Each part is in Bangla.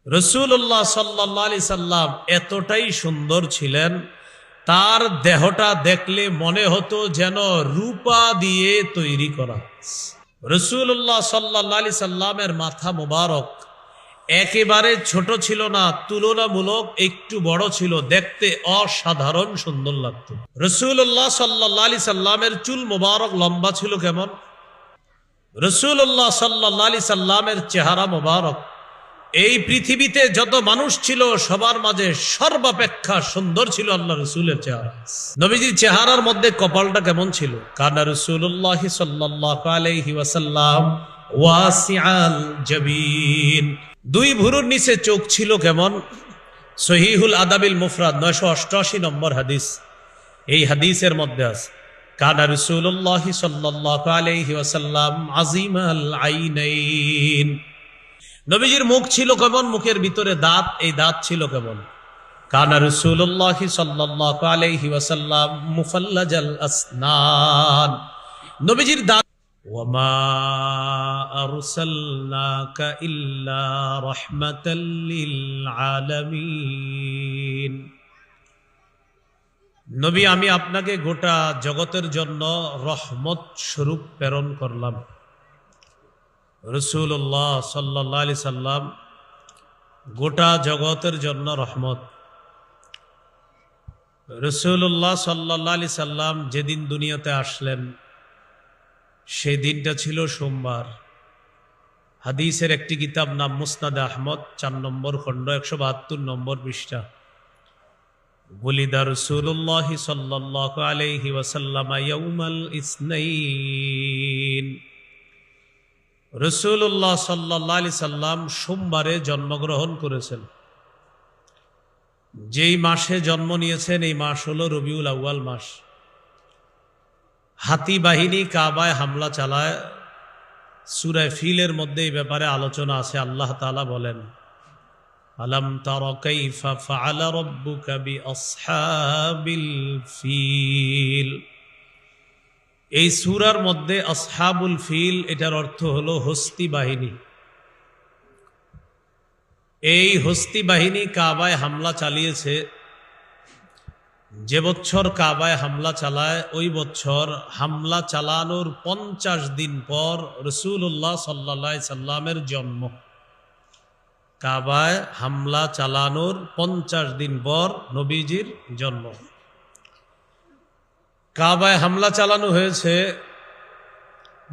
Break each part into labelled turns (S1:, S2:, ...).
S1: রাসূলুল্লাহ সাল্লাল্লাহু আলাইহি সাল্লাম এতটাই সুন্দর ছিলেন, তার দেহটা দেখলে মনে হতো যেন রূপা দিয়ে তৈরি করা। রাসূলুল্লাহ সাল্লাল্লাহু আলাইহি সাল্লামের মাথা মোবারক একেবারে ছোট ছিল না, তুলনামূলক একটু বড় ছিল, দেখতে অসাধারণ সুন্দর লাগতো। রাসূলুল্লাহ সাল্লাল্লাহু আলাইহি সাল্লামের চুল মোবারক লম্বা ছিল কেমন? রাসূলুল্লাহ সাল্লাল্লাহু আলাইহি সাল্লামের চেহারা মোবারক এই পৃথিবীতে যত মানুষ ছিল সবার মাঝে সর্বাপেক্ষা সুন্দর ছিল আল্লাহ রাসূলের চেহারা। নবীজির চেহারার মধ্যে কপালটা কেমন ছিল? কানা রাসূলুল্লাহ সাল্লাল্লাহু আলাইহি ওয়াসাল্লাম ওয়াসিআল জাবিন, দুই ভুরুর নিচে চোখ ছিল কেমন? সহিহুল আদাবিল মুফরাদ 988 নম্বর হাদিস, এই হাদিসের মধ্যে আছে কানা রাসূলুল্লাহ সাল্লাল্লাহু আলাইহি ওয়াসাল্লাম আজিমাল আইনাইন। নবীজির মুখ ছিল কেমন? মুখের ভিতরে দাঁত, এই দাঁত ছিল কেমন? কানা রাসূলুল্লাহ সাল্লাল্লাহু আলাইহি ওয়াসাল্লাম মুফাল্লাজাল আসনান, নবীজির দাঁত। ওয়ামা আরসালনাকা ইল্লা রাহমাতাল লিল আলামিন, নবী আমি আপনাকে গোটা জগতের জন্য রহমত স্বরূপ প্রেরণ করলাম। রাসূলুল্লাহ সাল্লাল্লাহু আলাইহি সাল্লাম গোটা জগতের জন্য রহমত। রাসূলুল্লাহ সাল্লাল্লাহু আলাইহি সাল্লাম যেদিন দুনিয়াতে আসলেন সেই দিনটা ছিল সোমবার। হাদিসের একটি কিতাব নাম মুসনাদ আহমদ, 4 নম্বর খণ্ড, 172 নম্বর পৃষ্ঠা। ওয়ালিদা রাসূলুল্লাহ সাল্লাল্লাহু আলাইহি ওয়াসাল্লাম ইয়াউমাল ইসনাইন, রাসূলুল্লাহ সাল্লাল্লাহু আলাইহি সাল্লাম সোমবারে জন্মগ্রহণ করেছেন। যেই মাসে জন্ম নিয়েছেন এই মাস হলো রবিউল আউয়াল মাস। হাতি বাহিনী কাবায় হামলা চালায়, সূরা ফিলের মধ্যে এই ব্যাপারে আলোচনা আছে। আল্লাহ তাআলা বলেন, আলাম তারা কাইফা ফাআলা রাব্বুকা বিআসহাবিল ফিল। এই সূরার মধ্যে আসহাবুল ফিল এটার অর্থ হলো হস্তি বাহিনী। এই হস্তি বাহিনী কাবায় হামলা চালিয়েছে। যে বছর কাবায় হামলা চালায় ওই বছর হামলা চালানোর 50 দিন পর রাসূলুল্লাহ সাল্লাল্লাহু আলাইহি সাল্লামের জন্ম। কাবায় হামলা চালানোর 50 দিন পর নবীজির জন্ম। কাবায় হামলা চালানো হয়েছে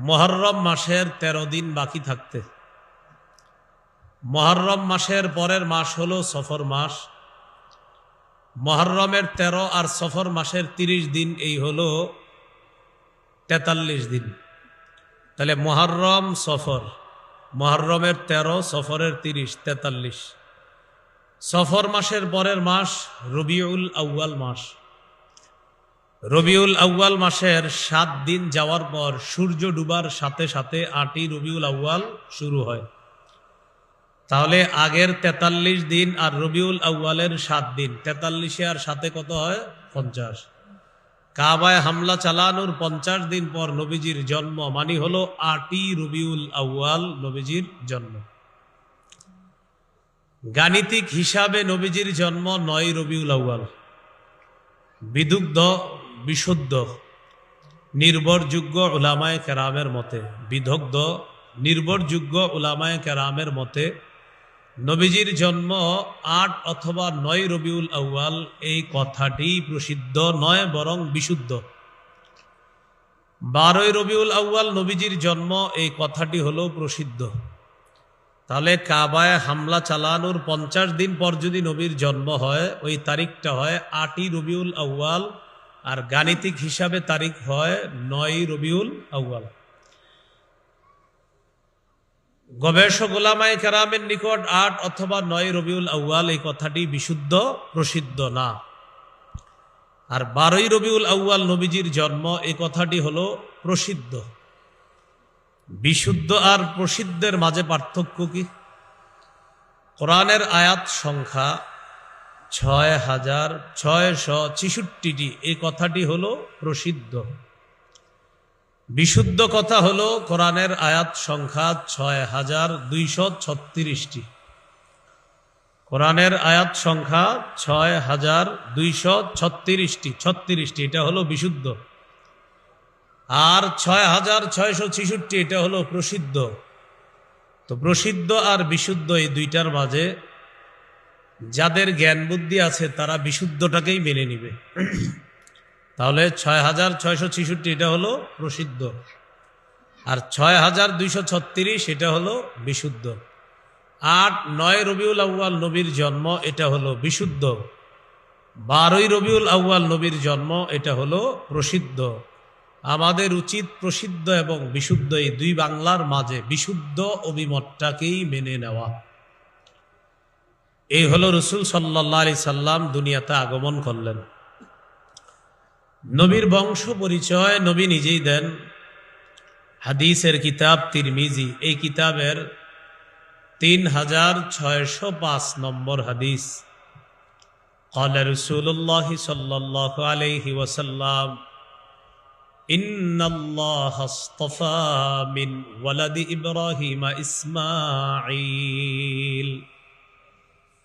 S1: মুহররম মাসের 13 দিন বাকি থাকতে। মুহররম মাসের পরের মাস হলো সফর মাস। মুহররমের 13 আর সফর মাসের 30 দিন, এই হলো 43 দিন। তাহলে মুহররম সফর, মুহররমের 13, সফরের 30, 43। সফর মাসের পরের মাস রবিউল আউয়াল মাস। রবিউল আউয়াল মাসের 7 দিন যাওয়ার পর সূর্য ডুবার সাথে সাথে 8ই রবিউল আউয়াল শুরু হয়। তাহলে আগের 43 দিন আর রবিউল আউয়ালের 7 দিন, 43 আর সাথে কত হয়? 50। কাবায় হামলা চালানোর 50 দিন পর নবীজির জন্ম, মানে হলো 8ই রবিউল আউয়াল নবীজির জন্ম। গাণিতিক হিসাবে নবীজির জন্ম 9 রবিউল আউয়াল। বিদুগ্ধ, বিশুদ্ধ, নির্ভরযোগ্য উলামায়ে কেরামের মতে, বিদগ্ধ নির্ভরযোগ্য উলামায়ে কেরামের মতে নবীজির জন্ম 8 অথবা 9 রবিউল আউয়াল। এই কথাটি প্রসিদ্ধ নয়, বরং বিশুদ্ধ। 12ই রবিউল আউয়াল নবীজির জন্ম, এই কথাটি হলো প্রসিদ্ধ। তাহলে কাবায় হামলা চালানোর 50 দিন পর যদি নবীর জন্ম হয়, ওই তারিখটা হয় 8ই রবিউল আউয়াল, আর গাণিতিক হিসাবে তারিখ হয় 9ই রবিউল আউয়াল। গবেষক উলামায়ে কেরামের নিকট 8 অথবা 9 রবিউল আউয়াল এই কথাটি বিশুদ্ধ, প্রসিদ্ধ না। আর 12ই রবিউল আউয়াল নবীজির জন্ম, এই কথাটি হলো প্রসিদ্ধ। বিশুদ্ধ আর প্রসিদ্ধের মাঝে পার্থক্য কি? কোরআনের আয়াত সংখ্যা 6666টি, এই কথাটি হলো প্রসিদ্ধ। বিশুদ্ধ কথা হলো কোরআনের আয়াত সংখ্যা 6236টি। কোরআনের আয়াত সংখ্যা ৬,২৩৬টি, এটা হলো বিশুদ্ধ। আর ৬,৬৬৬ এটা হলো প্রসিদ্ধ। তো প্রসিদ্ধ আর বিশুদ্ধ এই দুইটার মাঝে যাদের জ্ঞান বুদ্ধি আছে তারা বিশুদ্ধটাকেই মেনে নিবে। তাহলে ৬,৬৬৬ এটা হলো প্রসিদ্ধ, আর ৬,২৩৬ এটা হলো বিশুদ্ধ। ৮-৯ রবিউল আউয়াল নবীর জন্ম, এটা হলো বিশুদ্ধ। ১২ই রবিউল আউয়াল নবীর জন্ম, এটা হলো প্রসিদ্ধ। আমাদের উচিত প্রসিদ্ধ এবং বিশুদ্ধ এই দুই বাংলার মাঝে বিশুদ্ধ অভিমতটাকেই মেনে নেওয়া। এই হলো রসুল সাল্লাল্লাহু আলাইহি সাল্লাম দুনিয়াতে আগমন করলেন। নবীর বংশ পরিচয় নবী নিজেই দেন। হাদিসের কিতাব তিরমিজি, এই কিতাবের ৩৬০৫ নম্বর হাদিস। قال رسول الله صلى الله عليه وسلم إن الله اصطفى من ولد إبراهيم إسماعيل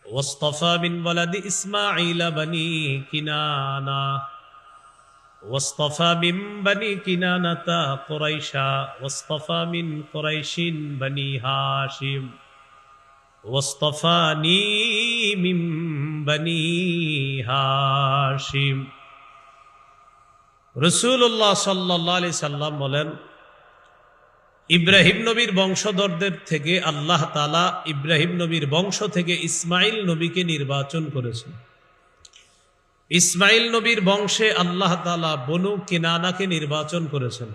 S1: واصطفى من ولد إسماعيل بني كنانة واصطفى من بني كنانة قريشا واصطفى من قريش بني هاشم واصطفاني من بني هاشم। রাসূলুল্লাহ সাল্লাল্লাহু আলাইহি সাল্লাম বলেন, ইব্রাহিম নবীর বংশধরদের থেকে আল্লাহ তাআলা ইব্রাহিম নবীর বংশ থেকে ইসমাইল নবীকে নির্বাচন করেছেন। ইসমাইল নবীর বংশে আল্লাহ তাআলা বনু কিনানাকে নির্বাচন করেছেন।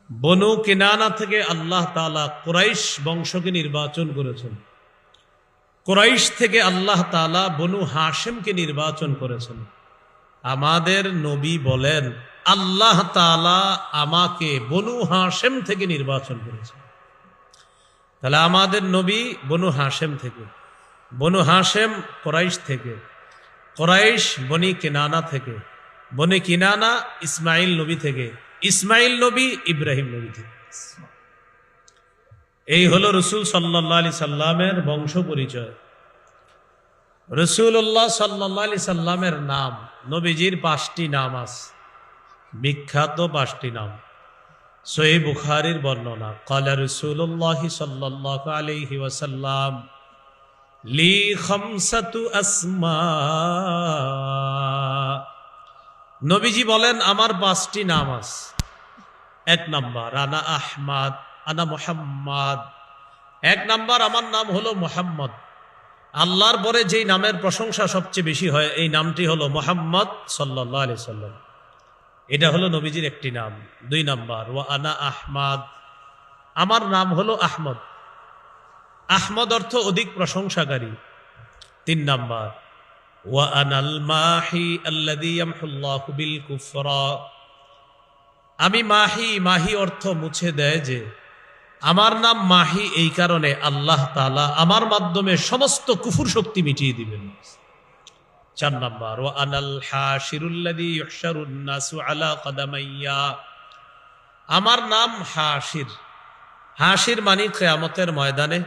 S1: বনু কিনানা থেকে আল্লাহ তাআলা কুরাইশ বংশকে নির্বাচন করেছেন। কুরাইশ থেকে আল্লাহ তাআলা বনু হাশিমকে নির্বাচন করেছেন। আমাদের নবী বলেন, আল্লাহ তাআলা আমাকে বনু হাশিম থেকে নির্বাচন করেছেন। তাহলে আমাদের নবী বনু হাশিম থেকে, বনু হাশিম কুরাইশ থেকে, কুরাইশ বনি কিনানা থেকে, বনি কিনানা ইসমাইল নবী থেকে, ইসমাইল নবী ইব্রাহিম নবী থেকে। এই হলো রাসূল সাল্লাল্লাহু আলাইহি সাল্লামের বংশ পরিচয়। রাসূলুল্লাহ সাল্লাল্লাহু আলাইহি সাল্লামের নাম, নবীজির 5টি নাম আছে, বিখ্যাত 5টি নাম। সহিহ বুখারীর বর্ণনা, ক্বালা রাসূলুল্লাহ সাল্লাল্লাহু আলাইহি ওয়াসাল্লাম লি খামসাতু আসমা। নবীজি বলেন, আমার 5টি নাম আছে। 1 নাম্বার আনা আহমদ, আনা মুহাম্মদ। 1 নাম্বার আমার নাম হলো মুহাম্মদ। আল্লাহর পরে যেই নামের প্রশংসা সবচেয়ে বেশি হয় এই নামটি হলো মুহাম্মদ সাল্লাল্লাহু আলাইহি সাল্লাম। এটা হলো নবীজির একটি নাম। 2 নাম্বার ওয়া আনা আহমদ, আমার নাম হলো আহমদ। আহমদ অর্থ অধিক প্রশংসাকারী। 3 নাম্বার ওয়া আনাল মাহি আল্লাযী ইয়ামহুল্লাহু বিল কুফরা, আমি মাহি। মাহি অর্থ মুছে দেয় যে, আমার নাম মাহি এই কারণে আল্লাহ তাআলা আমার মাধ্যমে সমস্ত কুফর শক্তি মিটিয়ে দিবেন। 4 নাম্বার ওয়া আনাল হাশিরুল্লাযী ইউহশারুন নাসু আলা কদামাইয়া, আমার নাম হাশির। হাশির মানে কিয়ামতের ময়দানে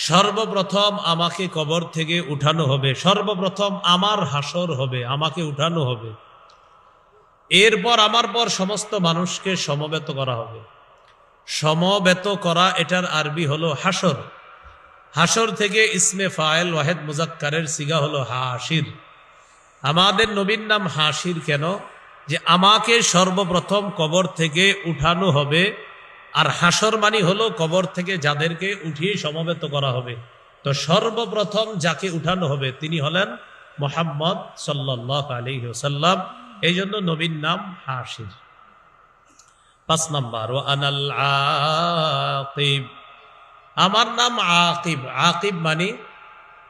S1: সর্বপ্রথম আমাকে কবর থেকে উঠানো হবে, সর্বপ্রথম আমার হাসর হবে, আমাকে উঠানো হবে। এরপর আমার পর সমস্ত মানুষকে সমবেত করা হবে। সমবেত করা এটার আরবি হলো হাসর। হাসর থেকে ইসমে ফাইল ওয়াহেদ মুজাক্কারের সিগা হলো হাশির। আমাদের নবীর নাম হাশির কেন? যে আমাকে সর্বপ্রথম কবর থেকে উঠানো হবে, আর হাসর মানি হলো কবর থেকে যাদেরকে উঠিয়ে সমবেত করা হবে। তো সর্বপ্রথম যাকে উঠানো হবে তিনি হলেন মুহাম্মদ সাল্লাল্লাহু আলাইহি ওয়াসাল্লাম। এই জন্য নবীর নাম হাশির। 5 নাম্বার ওয়া আনাল আকিব, আমার নাম আকিব। আকিব মানে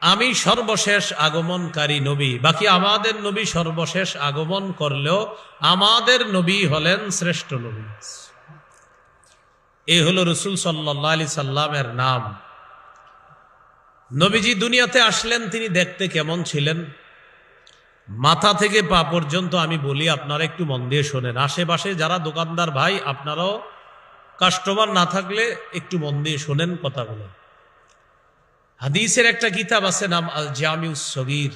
S1: আমি সর্বশেষ আগমনকারী নবী। বাকি আমাদের নবী সর্বশেষ আগমন করলেও আমাদের নবী হলেন শ্রেষ্ঠ নবী। এই হলো রাসূল সাল্লাল্লাহু আলাইহি সাল্লামের নাম। নবীজি দুনিয়াতে আসলেন, তিনি দেখতে কেমন ছিলেন? মাথা থেকে পা পর্যন্ত আমি বলি, আপনারা একটু মন দিয়ে শোনেন। আশেপাশে যারা দোকানদার ভাই, আপনারাও কাস্টমার না থাকলে একটু মন দিয়ে শোনেন কথাগুলো। হাদিসের একটা কিতাব আছে নাম আল জামিউস সগীর।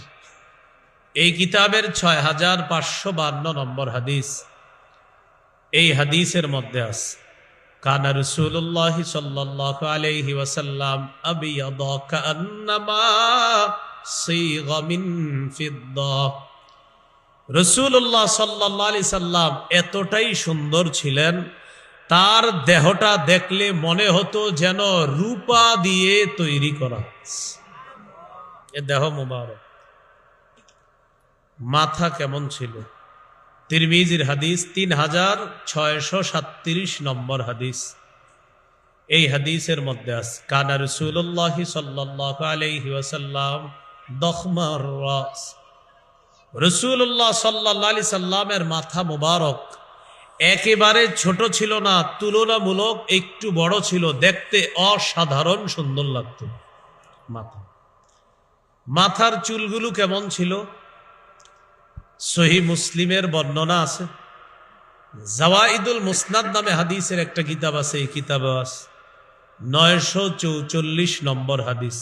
S1: এই কিতাবের 6552 নম্বর হাদিস। এই হাদিসের মধ্যে আছে কানা রাসূলুল্লাহ সাল্লাল্লাহু আলাইহি ওয়াসাল্লাম আবিয়াদা কান্নামা সিগা মিন ফিদ্দা। রাসূলুল্লাহ সাল্লাল্লাহু আলাইহি সাল্লাম এতটাই সুন্দর ছিলেন, তার দেহটা দেখলে মনে হতো যেন রূপা দিয়ে তৈরি করা। এ দেহ মুবারক। মাথা কেমন ছিল? তিরমিজির হাদিস 3637 নম্বর হাদিস। এই হাদিসের মধ্যে আছে কানা রাসূলুল্লাহ সাল্লাল্লাহু আলাইহি ওয়াসাল্লাম দখমার রাস। রাসূলুল্লাহ সাল্লাল্লাহু আলাইহি সাল্লামের মাথা মুবারক একেবারে ছোট ছিল না, তুলনামূলক একটু বড় ছিল, দেখতে অসাধারণ সুন্দর লাগতো। মাথার চুলগুলো কেমন ছিল? সহিহ মুসলিমের বর্ণনা আছে, জাওয়াইদুল মুসনাদ নামে হাদিসের একটা কিতাব আছে, এই কিতাবে আছে 944 নম্বর হাদিস।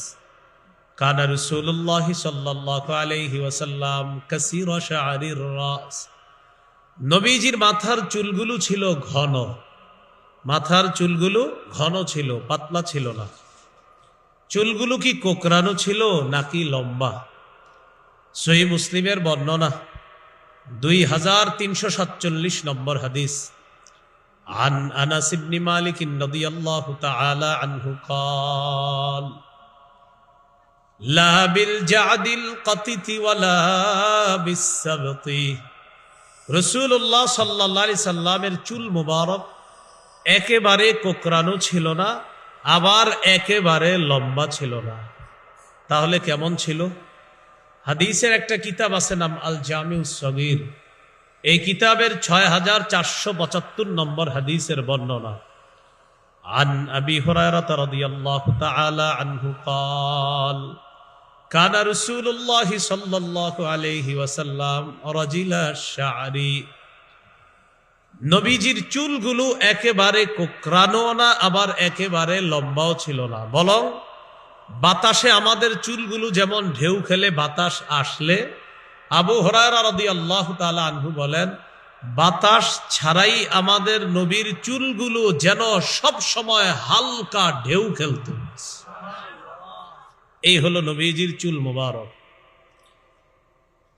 S1: কানা রাসূলুল্লাহ সাল্লাল্লাহু আলাইহি ওয়াসাল্লাম কাসীরা শা'রির রাস। নবীজির মাথার চুলগুলো ছিল ঘন, মাথার চুলগুলো ঘন ছিল, পাতলা ছিল না। চুলগুলো কি কোকড়ানো ছিল নাকি লম্বা? সহিহ মুসলিমের বর্ণনা 2347 নম্বর হাদিস। আন আনাস ইবনে মালিক রাদিয়াল্লাহু তাআলা আনহু قال لا بالجعد القطت ولا بالسبط। রাসূলুল্লাহ সাল্লাল্লাহু আলাইহি সাল্লামের চুল মুবারক একেবারে কোকড়ানো ছিল না, আবার একেবারে লম্বা ছিল না। তাহলে কেমন ছিল? হাদিসের একটা কিতাব আছে নাম আল জামিউস সগীর। এই কিতাবের 6475 নম্বর হাদিসের বর্ণনা। আন আবি হুরায়রা রাদিয়াল্লাহু তাআলা আনহু قال কানা রাসূলুল্লাহ সাল্লাল্লাহু আলাইহি ওয়াসাল্লাম রাজিলা শা'রি। নবীজির চুলগুলো একেবারে কোকড়ানো না, আবার একেবারে লম্বাও ছিল না, বরং বাতাসে আমাদের চুলগুলো যেমন ঢেউ খেলে বাতাস আসলে, আবু হুরায়রা রাদিয়াল্লাহু তাআলা আনহু বলেন বাতাস ছাড়াই আমাদের নবীর চুলগুলো যেন সব সময় হালকা ঢেউ খেলত। এই হলো নবীজির চুল মুবারক।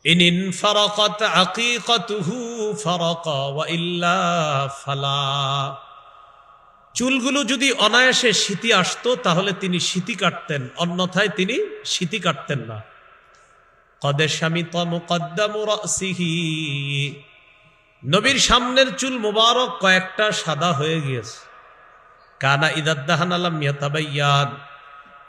S1: ইন ফারাকাত আকিকাতুহু ফারাকা ওয়া ইল্লা ফালা। চুলগুলো যদি অনায়াসে শীতি আসতো তাহলে তিনি শীতি কাটতেন, অন্যথায় তিনি শীতি কাটতেন না। কদ শামিতা মুকদ্দামু রাসিহি। নবীর সামনের চুল মুবারক কয়েকটা সাদা হয়ে গিয়েছে। কানা ইদাদ্দাহানা লাম ইয়াতাবায়্যান।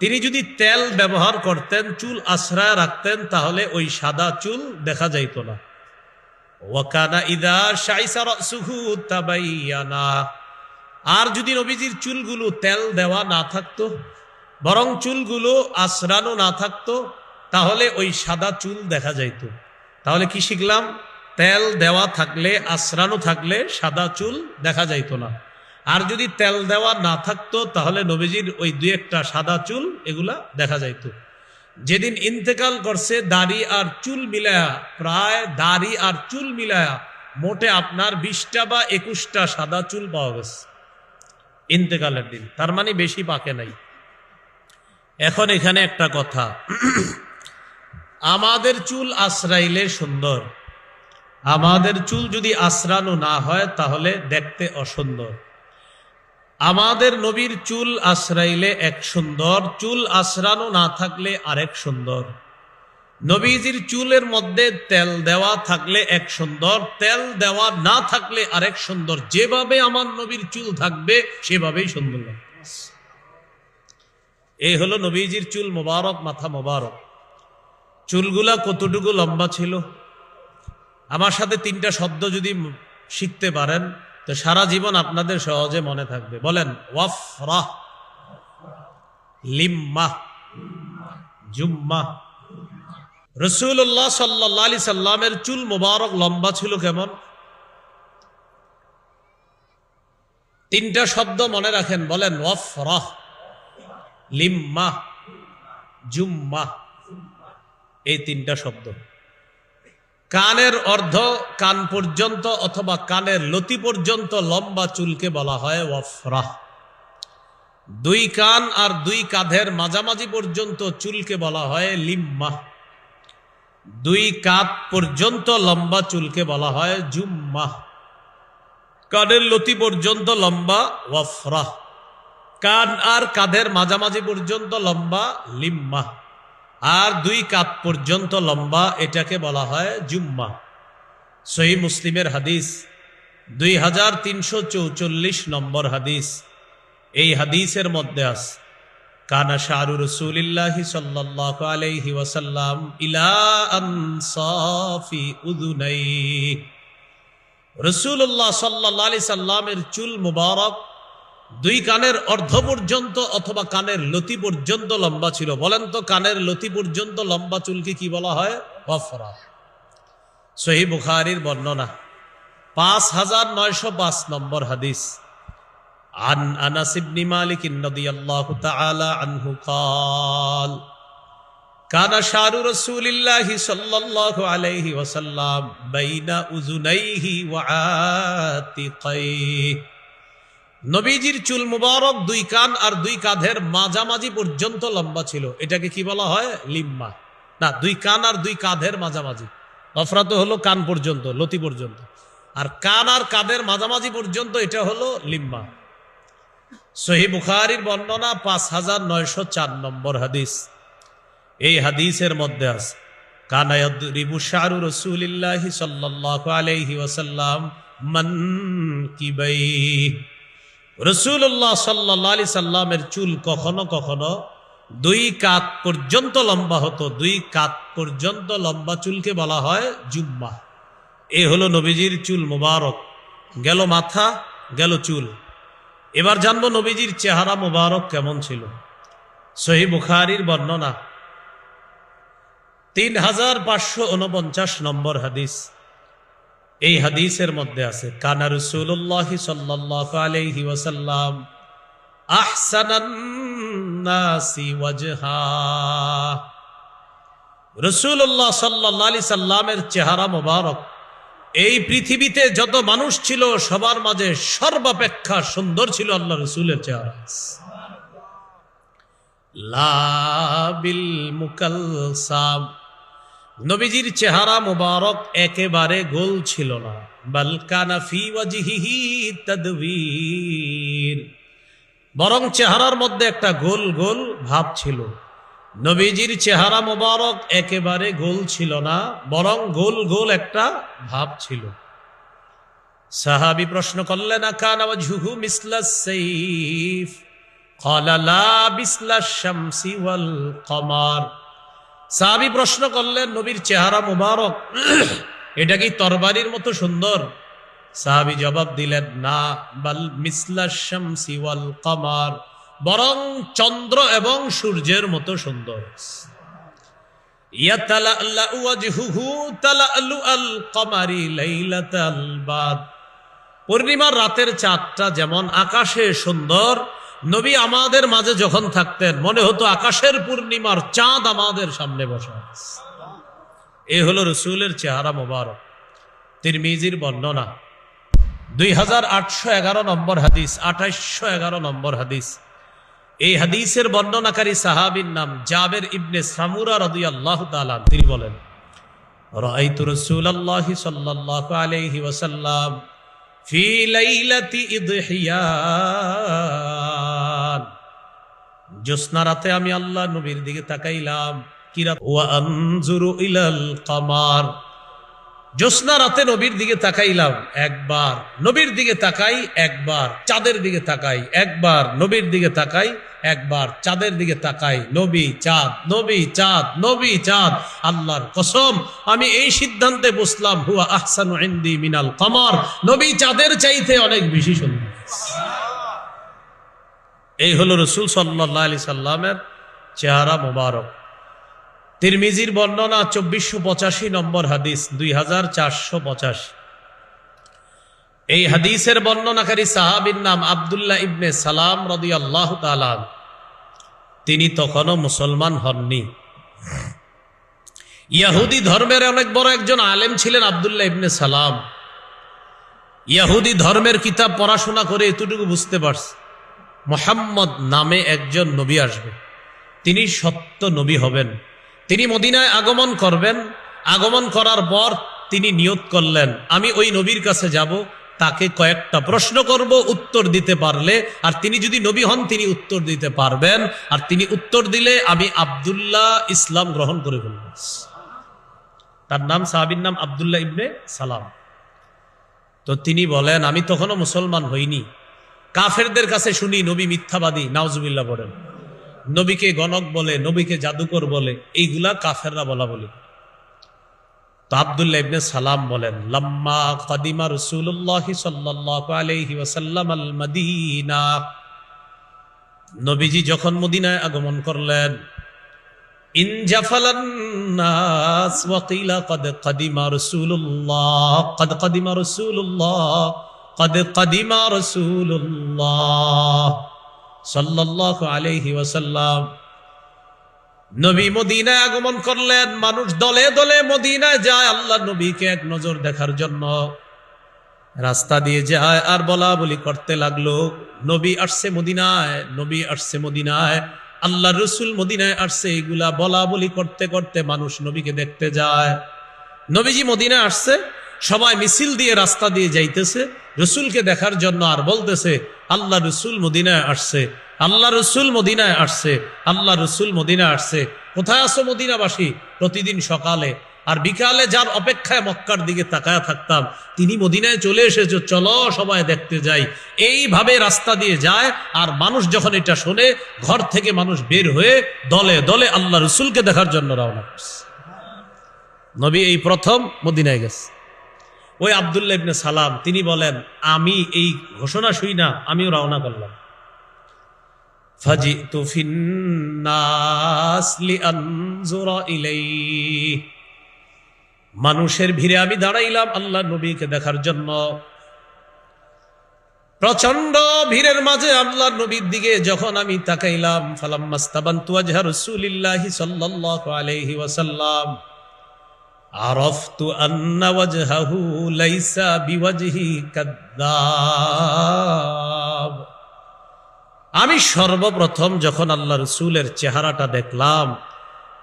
S1: তিনি যদি তেল ব্যবহার করতেন, চুল আশ্রয় রাখতেন, তাহলে ওই সাদা চুল দেখা যাইত না। ওয়া কানা ইদা শাইসা রাসুহু তাবায়্যানা। আর যদি নবীজির চুলগুলো তেল দেওয়া না থাকতো, বরং চুলগুলো আশ্রানো না থাকতো, তাহলে ওই সাদা চুল দেখা যাইত। তাহলে কি শিখলাম? তেল দেওয়া থাকলে, আশ্রানো থাকলে সাদা চুল দেখা যাইত না। আর যদি তেল দেওয়া না থাকতো তাহলে নবীজির ওই দুই একটা সাদা চুল এগুলা দেখা যাইত। যেদিন ইন্তেকাল করছে দাড়ি আর চুল মিলায়া, প্রায় দাড়ি আর চুল মিলায়া মোটে আপনার 20টা বা 21টা সাদা চুল পাওয়া গেছে ইন্তেকালের দিন। তার মানে বেশি পাকে নাই। এখন এখানে একটা কথা, আমাদের চুল আশ্রাইলে সুন্দর, আমাদের চুল যদি আশ্রানো না হয় তাহলে দেখতে অসুন্দর। আমাদের নবীর চুল আশ্রাইলে এক সুন্দর, চুল আশ্রানো না থাকলে আরেক সুন্দর। নবীজির চুলের মধ্যে তেল দেওয়া থাকলে এক সুন্দর, তেল দেওয়া না থাকলে আরেক সুন্দর। যেভাবে আমার নবীর চুল থাকবে সেভাবেই সুন্দর লাগবে। এই হলো নবীজির চুল মোবারক, মাথা মোবারক। চুলগুলা কতটুকু লম্বা ছিল? আমার সাথে 3টা শব্দ যদি শিখতে পারেন তো সারা জীবন আপনাদের সহজে মনে থাকবে। বলেন, ওয়াফরাহ, লিম্মাহ, জুম্মাহ। রাসূলুল্লাহ সাল্লাল্লাহু আলাইহি সাল্লামের চুল মোবারক লম্বা ছিল কেমন? 3টা শব্দ মনে রাখেন, বলেন ওয়াফরাহ, লিম্মাহ, জুম্মাহ, এই তিনটা শব্দ। কানের অর্ধ কান পর্যন্ত অথবা কানের লতি পর্যন্ত লম্বা চুলকে বলা হয় ওয়াফরাহ। দুই কান আর দুই কাঁধের মাঝামাঝি পর্যন্ত চুলকে বলা হয় লিম্মাহ। দুই কাঁধ পর্যন্ত লম্বা চুলকে বলা হয় জুম্মাহ। কানের লতি পর্যন্ত লম্বা ওয়াফরাহ। কান আর কাঁধের মাঝামাঝি পর্যন্ত লম্বা লিম্মাহ। আর দুই কাঁধ পর্যন্ত লম্বা, এটাকে বলা হয় জুম্মা। সহিহ মুসলিমের হাদিস 2344 নম্বর হাদিস। এই হাদিসের মধ্যে আছে কানা শারু রাসূলিল্লাহি সাল্লাল্লাহু আলাইহি ওয়াসাল্লাম ইলা আনসাফি উযুনাই। রাসূলুল্লাহ সাল্লাল্লাহু আলাইহি সাল্লামের চুল মুবারক দুই কানের অর্ধ পর্যন্ত অথবা কানের লতি পর্যন্ত লম্বা ছিল। বলেন তো, কানের লতি পর্যন্ত লম্বা চুলকে কি বলা হয়? ওয়াফরা। সহিহ বুখারীর বর্ণনা 5905 নম্বর হাদিস। আন আনাস ইবনে মালিক রাদিয়াল্লাহু তাআলা আনহু قال কানা শারু রাসূলিল্লাহি সাল্লাল্লাহু আলাইহি ওয়াসাল্লাম বাইনা উযুনাইহি ওয়া আতিকাইহি। নবীজির চুল মুবারক দুই কান আর দুই কাঁধের মাঝামাঝি পর্যন্ত লম্বা ছিল। এটাকে কি বলা হয়? লিম্মা। না, দুই কান আর দুই কাঁধের মাঝামাঝি। ওয়াফরা তো হলো কান পর্যন্ত, লতি পর্যন্ত, আর কান আর কাঁধের মাঝামাঝি পর্যন্ত এটা হলো লিম্মা। সহিহ বুখারীর বর্ণনা 5904 নম্বর হাদিস। এই হাদিসের মধ্যে আছে কানা ইয়াদরিবু শারু রাসূলিল্লাহি সাল্লাল্লাহু আলাইহি ওয়াসাল্লাম মানকিবাইহি। রাসূলুল্লাহ সাল্লাল্লাহু আলাইহি সাল্লামের চুল কখনো কখনো দুই কাঁধ পর্যন্ত লম্বা হতো। দুই কাঁধ পর্যন্ত লম্বা চুলকে বলা হয় জুম্মা। এই হলো নবীজির চুল মুবারক। গেল মাথা, গেল চুল। এবার জানবো নবীজির চেহারা মুবারক কেমন ছিল। সহিহ বুখারীর বর্ণনা 3549 নম্বর হাদিস। এই হাদিসের মধ্যে আছে কানা রাসূলুল্লাহ সাল্লাল্লাহু আলাইহি ওয়াসাল্লাম আহসানান নাসি ওয়াজহা। রাসূলুল্লাহ সাল্লাল্লাহু আলাইহি সাল্লামের চেহারা মুবারক এই পৃথিবীতে যত মানুষ ছিল সবার মাঝে সর্বাপেক্ষা সুন্দর ছিল আল্লাহ রাসূলের চেহারা। লা বিল মুকালসাম, নবীজির চেহারা মুবারক একেবারে গোল ছিল না। বাল কানা ফি ওয়াজহিহি তাদবীর, বরং চেহারার মধ্যে একটা গোল গোল ভাব ছিল। নবীজির চেহারা মুবারক একেবারে গোল ছিল না, বরং গোল গোল একটা ভাব ছিল। সাহাবী প্রশ্ন করলেন কানা ওয়াজহুহু মিসলাস সাইফ ক্বালা লা বিসলাশ শামসি ওয়াল কমার। সাহাবী প্রশ্ন করলেন নবীর চেহারা মুবারক এটা কি তরবারির মতো সুন্দর? সাহাবী জবাব দিলেন না, বাল মিসলাশ শামসি ওয়াল কমার, বরং চন্দ্র এবং সূর্যের মতো সুন্দর। ইয়াতালাল্লাউ ওয়াজহুহু তালাল্লুআল কমারি লাইলাতাল বাদ, পূর্ণিমার রাতের চাঁদটা যেমন আকাশে সুন্দর, নবী আমাদের মাঝে যখন থাকতেন মনে হতো আকাশের পূর্ণিমার চাঁদ আমাদের সামনে বসা। এ হলো রাসূলের চেহারা মুবারক। তিরমিজির বর্ণনা 2811 নম্বর হাদিস, 2811 নম্বর হাদিস। এই হাদিসের বর্ণনাকারী সাহাবীর নাম জাবের ইবনে সামুরা রাদিয়াল্লাহু তাআলা। তিনি বলেন রাআইতু রাসূলুল্লাহি সাল্লাল্লাহু আলাইহি ওয়াসাল্লাম ফি লাইলাতি ইদহিয়ান। জ্যোৎস্না রাতে আমি আল্লাহ নবীর দিকে তাকাইলাম। কি রাত? ওয়া আনজুরু ইলাল কমার। জ্যোৎস্না রাতে নবীর দিকে তাকাইলাম একবার, নবীর দিকে তাকাই একবার, চাঁদের দিকে তাকাই একবার, নবীর দিকে তাকাই একবার, চাঁদের দিকে তাকাই, নবী চাঁদ, নবী চাঁদ, নবী চাঁদ। আল্লাহর কসম আমি এই সিদ্ধান্তে বসলাম হুয়া আহসানু ইনদি মিনাল কমার, নবী চাঁদের চাইতে অনেক বেশি সুন্দর। এই হলো রাসূল সাল্লাল্লাহু আলাইহি সাল্লামের চেহারা মুবারক। তিরমিজির বর্ণনা 2485 নম্বর হাদিস, 2485। এই হাদিসের বর্ণনাকারী সাহাবীর নাম আব্দুল্লাহ ইবনে সালাম রাদিয়াল্লাহু তাআলা। তিনি তখনও মুসলমান হননি। ইয়াহুদি ধর্মের অনেক বড় একজন আলেম ছিলেন আব্দুল্লাহ ইবনে সালাম। ইয়াহুদি ধর্মের কিতাব পড়াশোনা করে এতটুকু বুঝতে পারছে মুহাম্মদ নামে একজন নবী আসবে, তিনি সত্য নবী হবেন, তিনি মদিনায় আগমন করবেন। আগমন করার পর তিনি নিয়ত করলেন, আমি ওই নবীর কাছে যাব, তাকে কয়েকটা প্রশ্ন করব, উত্তর দিতে পারলে, আর তিনি যদি নবী হন তিনি উত্তর দিতে পারবেন, আর তিনি উত্তর দিলে আমি আব্দুল্লাহ ইসলাম গ্রহণ করে ফেলব। তার নাম, সাহাবীর নাম আব্দুল্লাহ ইবনে সালাম। তো তিনি বলেন, আমি তখনও মুসলমান হইনি, কাফেরদের কাছে শুনি নবী মিথ্যাবাদী, নাউজুবিল্লাহ বলেন, নবীকে গণক বলে, নবীকে জাদুকর বলে, এইগুলা কাফেররা বলা বলি। তো আব্দুল্লাহ ইবনে সালাম বলেন, লাম্মা কাদিমা রাসূলুল্লাহ সাল্লাল্লাহু আলাইহি ওয়াসাল্লাম আল মদিনা, নবীজি যখন মদিনায় আগমন করলেন, ইনজাফালান নাস ওয়া কিলা ক্বাদ কাদিমা রাসূলুল্লাহ, ক্বাদ কাদিমা রাসূলুল্লাহ, ক্বাদ কাদিমা রাসূলুল্লাহ সাল্লাল্লাহু আলাইহি ওয়াসাল্লাম। নবী মদিনায় আগমন করলেন, মানুষ দলে দলে মদিনায় যায় আল্লাহ নবীকে এক নজর দেখার জন্য। রাস্তা দিয়ে যায় আর বলা বলি করতে লাগলো, নবী আসছে মদিনায়, নবী আসছে মদিনায়, আল্লাহ রসুল মদিনায় আসছে। এগুলা বলা বলি করতে করতে মানুষ নবীকে দেখতে যায়। নবীজি মদিনায় আসছে, সবাই মিছিল দিয়ে রাস্তা দিয়ে যাইতেছে রসুলকে দেখার জন্য, আর বলতেছে আল্লাহ রসুল মদিনায় আসছে, আল্লাহ রসুল মদিনায় আসছে, আল্লাহ রসুল মদিনায় আসছে। কোথায় আছো মদিনাবাসী? প্রতিদিন সকালে আর বিকালে যার অপেক্ষায় মক্কার দিকে তাকায়া থাকতাম, তিনি মদিনায় চলে এসেছে, চলো সবাই দেখতে যাই। এইভাবে রাস্তা দিয়ে যায়, আর মানুষ যখন এটা শোনে, ঘর থেকে মানুষ বের হয়ে দলে দলে আল্লাহ রসুলকে দেখার জন্য রওনা করছে। নবী এই প্রথম মদিনায় গেছে। ওই আব্দুল্লাহ ইবনে সালাম তিনি বলেন, আমি এই ঘোষণা শুই না, আমিও রওনা করলাম। ফাজিতু ফিন্নাস লিআনজুরা ইলাইহি, মানুষের ভিড়ে আমি দাঁড়াইলাম আল্লাহ নবীকে দেখার জন্য। প্রচন্ড ভিড়ের মাঝে আল্লাহ নবীর দিকে যখন আমি তাকাইলাম, ফালাম্মাস্তাবানতু ওয়াজহা রাসূলিল্লাহি সাল্লাল্লাহু আলাইহি ওয়াসাল্লাম, আরাফতু আন্না ওয়াজহাহু লাইসা বিওয়াজহি কাদ্দাব। আমি সর্বপ্রথম যখন আল্লাহ রসুলের চেহারাটা দেখলাম,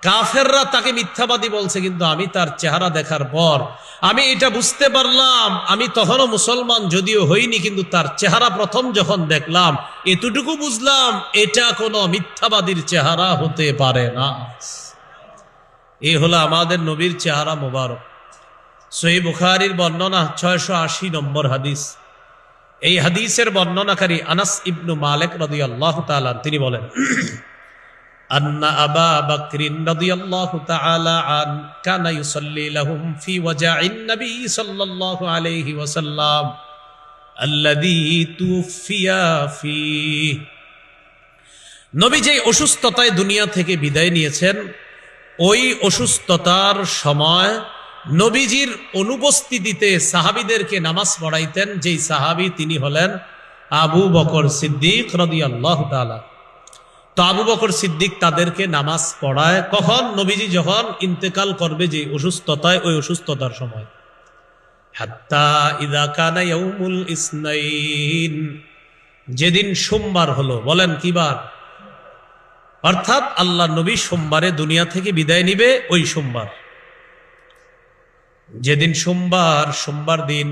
S1: কাফেররা তাকে মিথ্যাবাদী বলছে, কিন্তু আমি তার চেহারা দেখার পর আমি এটা বুঝতে পারলাম, আমি তখনও মুসলমান যদিও হইনি, কিন্তু তার চেহারা প্রথম যখন দেখলাম, এতটুকু বুঝলাম এটা কোনো মিথ্যাবাদীর চেহারা হতে পারে না। এই হলো আমাদের নবীর চেহারা মোবারক। সহিহ বুখারীর বর্ণনা 680 নম্বর হাদিস। এই হাদিসের বর্ণনাকারী আনাস ইবনু মালিক রাদিয়াল্লাহু তাআলা তিনি বলেন, আন্না আবা বকরিন রাদিয়াল্লাহু তাআলা আন কানা ইউসাল্লি লাহুম ফি ওয়াজাইন নবী সাল্লাল্লাহু আলাইহি ওয়াসাল্লাম আল্লাযী তুফিয়া ফীহি। নবী যে অসুস্থতায় দুনিয়া থেকে বিদায় নিয়েছেন, ওই অসুস্থতার সময় নবীজির অনুপস্থিতিতে সাহাবীদেরকে নামাজ পড়াইতেন। যেই সাহাবী তিনি হলেন আবু বকর সিদ্দিক রাদিয়াল্লাহু তাআলা। তো আবু বকর সিদ্দিক তাদেরকে নামাজ পড়ায় কখন? নবীজি যখন ইন্তেকাল করবে, যে অসুস্থতায়, ওই অসুস্থতার সময়। হাত্তা ইযা কানা ইয়াউমুল ইসনাইন, যেদিন সোমবার হলো, বলেন কি বার? অর্থাৎ আল্লাহ নবী সোমবারে দুনিয়া থেকে বিদায় নিবে, ওই সোমবার। যেদিন সোমবার, সোমবার দিন,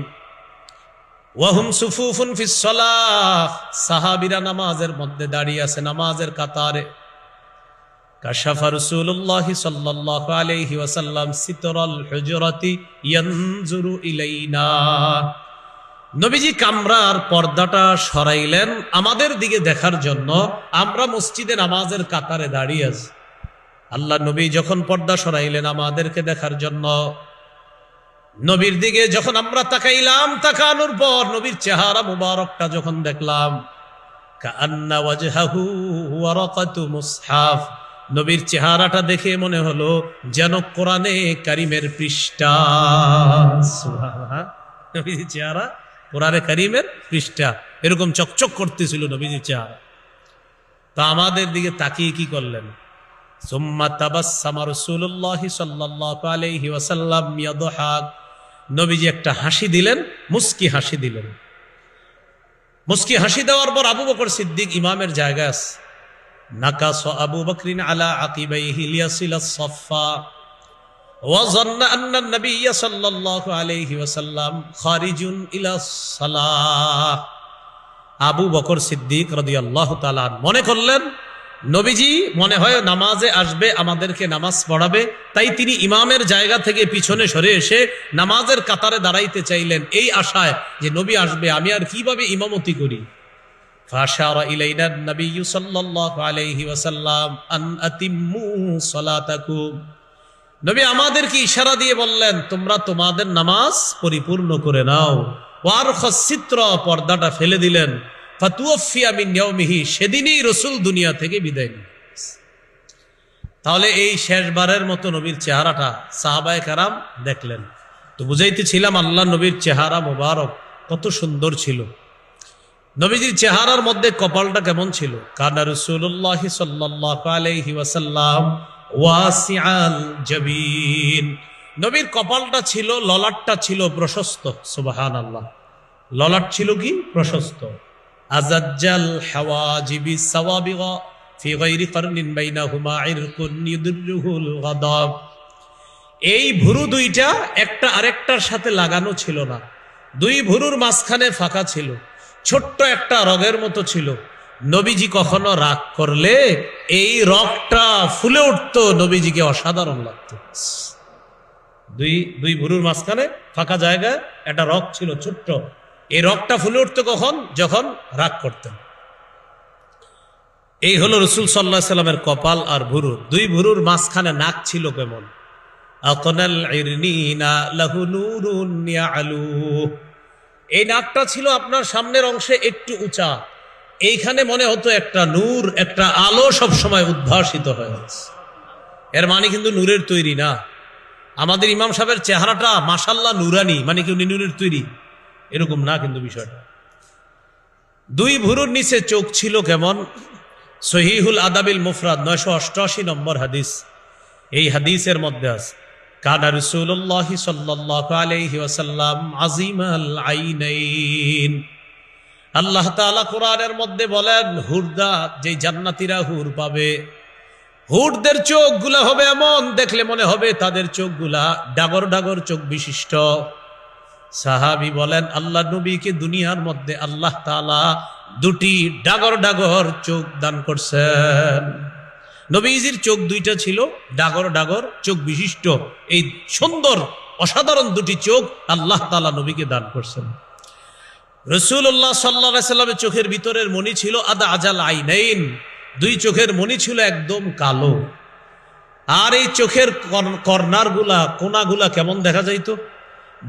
S1: ওয়াহুম সুফুফুন ফিস সালাহ, সাহাবীরা নামাজের মধ্যে দাঁড়িয়ে আছে, নামাজের কাতারে। কাশাফা রাসূলুল্লাহ সাল্লাল্লাহু আলাইহি ওয়াসাল্লাম সিতরাল হুজরাতি ইয়ানজুরু ইলাইনা, নবীজি কামরার পর্দাটা সরাইলেন আমাদের দিকে দেখার জন্য। আমরা মসজিদে নামাজের কাতারে দাঁড়িয়ে আছি, আল্লাহ নবী যখন পর্দা সরাইলেন আমাদেরকে দেখার জন্য, নবীর দিকে যখন আমরা তাকাইলাম, তাকানোর পর নবীর চেহারা মুবারকটা যখন দেখলাম, কাআন্না ওয়াজহাহু ওয়ারাকাতু মুসহাফ, নবীর চেহারাটা দেখে মনে হলো যেন কোরআনে কারীমের পৃষ্ঠা। সুবহানাল্লাহ, নবীর চেহারা কোরআনে কারীমের পৃষ্ঠা, এরকম চকচক করতেছিল নবীর চেহারা। তো তো আমাদের দিকে তাকিয়ে কি করলেন? সুম্মা তাবাসসামা রাসূলুল্লাহ সাল্লাল্লাহু আলাইহি ওয়াসাল্লাম ইয়াদহাক, নবীজি একটা হাসি দিলেন, মুস্কি হাসি দিলেন। মুস্কি হাসি দেওয়ার পর আবু বকর সিদ্দিক ইমামের জায়গায় আছে। নাকাস আবু বকরিন আলা আকিবাইহি লিয়াসিলাস সাফা ওয়া যান্না আন্না নবী সাল্লাল্লাহু আলাইহি ওয়াসাল্লাম খারিজুন ইলাস সালাহ। আবু বকর সিদ্দিক রাদিয়াল্লাহু তাআলা মনে করলেন নবীজি মনে হয় নামাজে আসবে, আমাদেরকে নামাজ পড়াবে, তাই তিনি ইমামের জায়গা থেকে পিছনে সরে এসে নামাজের কাতারে দাঁড়াইতে চাইলেন, এই আশায় যে নবী আসবে, আমি আর কিভাবে ইমামতি করি। ফাশারা ইলাইনা নবী সাল্লাল্লাহু আলাইহি ওয়াসাল্লাম আন আতিম্মু সালাতাকুম, নবী আমাদেরকে ইশারা দিয়ে বললেন তোমরা তোমাদের নামাজ পরিপূর্ণ করে নাও। ওয়ারখাস সিত্র, পর্দাটা ফেলে দিলেন। ফাতুওয়াফিয়া মিন ইয়াউমিহি, সেদিনই রাসূল দুনিয়া থেকে বিদায় নিলেন। তাহলে এই শেষবারের মতো নবীর চেহারাটা সাহাবায়ে কেরাম দেখলেন। তো বুঝাইতেছিলাম আল্লাহ নবীর চেহারা মোবারক কত সুন্দর ছিল। নবীজির চেহারার মধ্যে কপালটা কেমন ছিল? কানা রাসূলুল্লাহ সাল্লাল্লাহু আলাইহি ওয়াসাল্লাম ওয়াসিআল জাবিন, নবীর কপালটা ছিল, ললাটটা ছিল প্রশস্ত। সুবহানাল্লাহ, ললাট ছিল কি? প্রশস্ত। আজাজ্জাল হাওয়াজিবি সাওয়াবিগা ফি গায়রি কারনিন বাইনাহুমা ইরকুন ইউদরুহুল গাদাব, এই ভুরু দুইটা একটা আরেকটার সাথে লাগানো ছিল না, দুই ভুরুর মাঝখানে ফাঁকা ছিল, ছোট্ট একটা রগের মতো ছিল। নবীজি কখনো রাগ করলে এই রগটা ফুলে উঠতো, নবীজিকে অসাধারণ লাগতো। দুই ভুরুর মাঝখানে ফাঁকা জায়গায় একটা রগ ছিল ছোট্ট, এই রগটা ফুলে উঠতো কখন? যখন রাগ করতেন। এই হলো রাসূল সাল্লাল্লাহু আলাইহি সাল্লামের কপাল আর ভুরু। দুই ভুরুর মাঝখানে নাক ছিল কেমন? আকনাল ইরনিনা লাহু নূরুন ইয়ালু, এই নাকটা ছিল আপনার সামনের অংশে একটু উঁচা, এইখানে মনে হতো একটা নূর, একটা আলো সব সময় উদ্ভাসিত হয়ে আছে। এর মানে কিন্তু নূরের তৈরি না। আমাদের ইমাম সাহেবের চেহারাটা মাশাআল্লাহ নুরানি, মানে কি উনি নূরের তৈরি এরকম না কিন্তু বিষয়টা। দুই ভুরুর নিচে চোখ ছিল কেমন? সহিহুল আদাবিল মুফরাদ 988 নম্বর হাদিস, এই হাদিসের মধ্যে আছে কানা রাসূলুল্লাহ সাল্লাল্লাহু আলাইহি ওয়াসাল্লাম আযীমাল আইনাইন। আল্লাহ তাআলা কোরআনের মধ্যে বলেন হুরদা, যে জান্নাতীরা হুর পাবে, হুরদের চোখগুলা হবে এমন, দেখলে মনে হবে তাদের চোখগুলা ডাগর ডাগর চোখ বিশিষ্ট। সাহাবী বলেন আল্লাহ নবীকে দুনিয়ার মধ্যে আল্লাহ তাআলা দুটি ডাগর ডাগর চোখ দান করছেন। নবীজির চোখ দুইটা ছিল ডাগর ডাগর চোখ বিশিষ্ট, এই সুন্দর অসাধারণ দুটি চোখ আল্লাহ তাআলা নবীকে দান করছেন। রাসূলুল্লাহ সাল্লাল্লাহু আলাইহি সাল্লামের চোখের ভিতরের মণি ছিল আদা আজাল আইনাইন, দুই চোখের মণি ছিল একদম কালো। আর এই চোখের কর্নারগুলা, কোনাগুলা কেমন দেখা যাইতো?